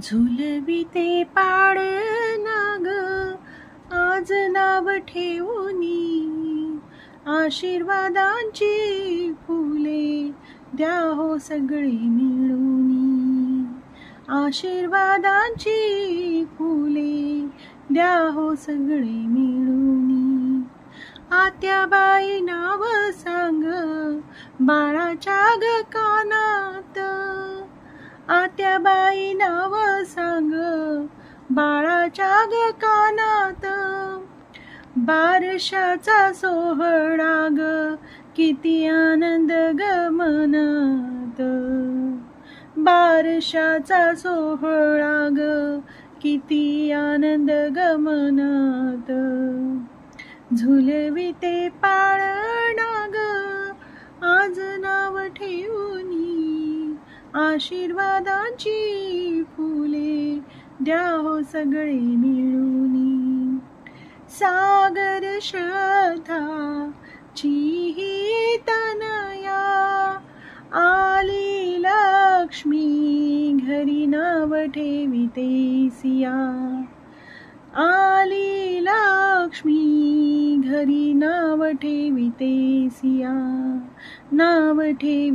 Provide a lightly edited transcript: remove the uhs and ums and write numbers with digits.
झुलविते पाळणा ग आज नाव ठेवूनी, आशीर्वादांची फुले द्या हो सगळे मिळूनी, आशीर्वादांची फुले द्या हो सगळे मिळूनी. आत्याबाई नाव सांग बाळाच्या ग कानात, आत्याबाई नाव सांग बाळाच्या ग कानात. बारशाचा सोहळा ग किती आनंद ग मनात, बारशाचा सोहळा ग किती आनंद ग मनात. झुलविते पाळणा ग आज नाव ठेवूनी, आशीर्वादांची फुले द्या हो सगळे मिळूनी. सागर श्रद्धाची ही तनया आली लक्ष्मी घरी नाव ठेविते सिया, आली लक्ष्मी घरी नाव ठेविते सिया, नाव ठेवी